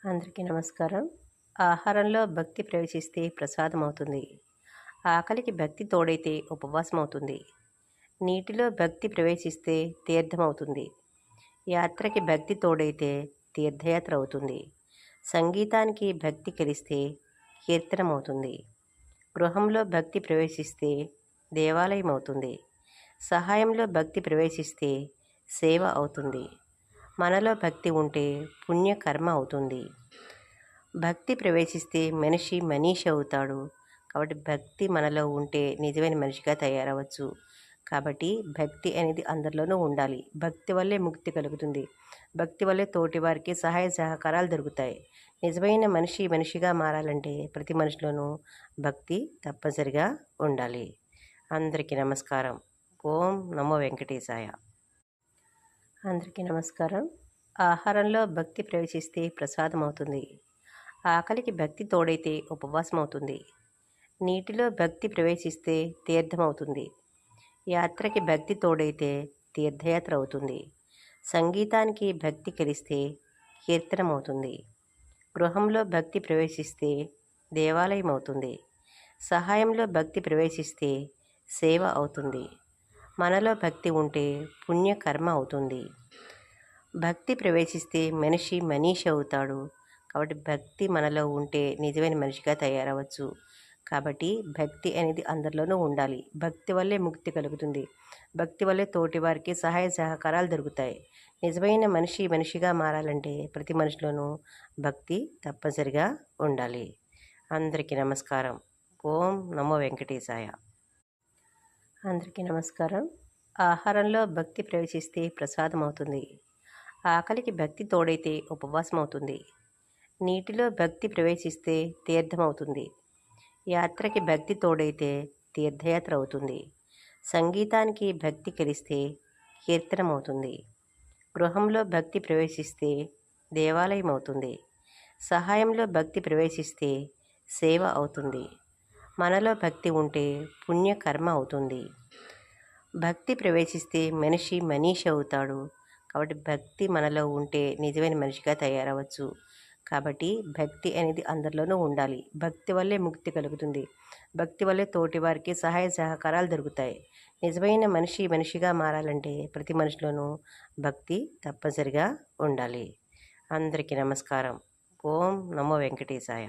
అందరికీ నమస్కారం. ఆహారంలో భక్తి ప్రవేశిస్తే ప్రసాదమవుతుంది. ఆకలికి భక్తి తోడైతే ఉపవాసమవుతుంది. నీటిలో భక్తి ప్రవేశిస్తే తీర్థమవుతుంది. యాత్రకి భక్తి తోడైతే తీర్థయాత్ర అవుతుంది. సంగీతానికి భక్తి కలిస్తే కీర్తనమవుతుంది. గృహంలో భక్తి ప్రవేశిస్తే దేవాలయం అవుతుంది. సహాయంలో భక్తి ప్రవేశిస్తే సేవ అవుతుంది. మనలో భక్తి ఉంటే పుణ్యకర్మ అవుతుంది. భక్తి ప్రవేశిస్తే మనిషి మనీషి అవుతాడు. కాబట్టి భక్తి మనలో ఉంటే నిజమైన మనిషిగా తయారవచ్చు. కాబట్టి భక్తి అనేది అందరిలోనూ ఉండాలి. భక్తి వల్లే ముక్తి కలుగుతుంది. భక్తి వల్లే తోటి వారికి సహాయ సహకారాలు దొరుకుతాయి. నిజమైన మనిషి మనిషిగా మారాలంటే ప్రతి మనిషిలోనూ భక్తి తప్పనిసరిగా ఉండాలి. అందరికీ నమస్కారం. ఓం నమో వెంకటేశాయ. అందరికీ నమస్కారం. ఆహారంలో భక్తి ప్రవేశిస్తే ప్రసాదమవుతుంది. ఆకలికి భక్తి తోడైతే ఉపవాసమవుతుంది. నీటిలో భక్తి ప్రవేశిస్తే తీర్థమవుతుంది. యాత్రకి భక్తి తోడైతే తీర్థయాత్ర అవుతుంది. సంగీతానికి భక్తి కలిస్తే కీర్తనమవుతుంది. గృహంలో భక్తి ప్రవేశిస్తే దేవాలయం అవుతుంది. సహాయంలో భక్తి ప్రవేశిస్తే సేవ అవుతుంది. మనలో భక్తి ఉంటే పుణ్యకర్మ అవుతుంది. భక్తి ప్రవేశిస్తే మనిషి మనీషి అవుతాడు. కాబట్టి భక్తి మనలో ఉంటే నిజమైన మనిషిగా తయారవచ్చు. కాబట్టి భక్తి అనేది అందరిలోనూ ఉండాలి. భక్తి వల్లే ముక్తి కలుగుతుంది. భక్తి వల్లే తోటి వారికి సహాయ సహకారాలు దొరుకుతాయి. నిజమైన మనిషి మనిషిగా మారాలంటే ప్రతి మనిషిలోనూ భక్తి తప్పనిసరిగా ఉండాలి. అందరికీ నమస్కారం. ఓం నమో వెంకటేశాయ. అందరికీ నమస్కారం. ఆహారంలో భక్తి ప్రవేశిస్తే ప్రసాదమవుతుంది. ఆకలికి భక్తి తోడైతే ఉపవాసమవుతుంది. నీటిలో భక్తి ప్రవేశిస్తే తీర్థమవుతుంది. యాత్రకి భక్తి తోడైతే తీర్థయాత్ర అవుతుంది. సంగీతానికి భక్తి కలిస్తే కీర్తనమవుతుంది. గృహంలో భక్తి ప్రవేశిస్తే దేవాలయం అవుతుంది. సహాయంలో భక్తి ప్రవేశిస్తే సేవ అవుతుంది. మనలో భక్తి ఉంటే పుణ్యకర్మ అవుతుంది. భక్తి ప్రవేశిస్తే మనిషి మనీషి అవుతాడు. కాబట్టి భక్తి మనలో ఉంటే నిజమైన మనిషిగా తయారవచ్చు. కాబట్టి భక్తి అనేది అందరిలోనూ ఉండాలి. భక్తి వల్లే ముక్తి కలుగుతుంది. భక్తి వల్లే తోటి వారికి సహాయ సహకారాలు దొరుకుతాయి. నిజమైన మనిషి మనిషిగా మారాలంటే ప్రతి మనిషిలోనూ భక్తి తప్పనిసరిగా ఉండాలి. అందరికీ నమస్కారం. ఓం నమో వెంకటేశాయ.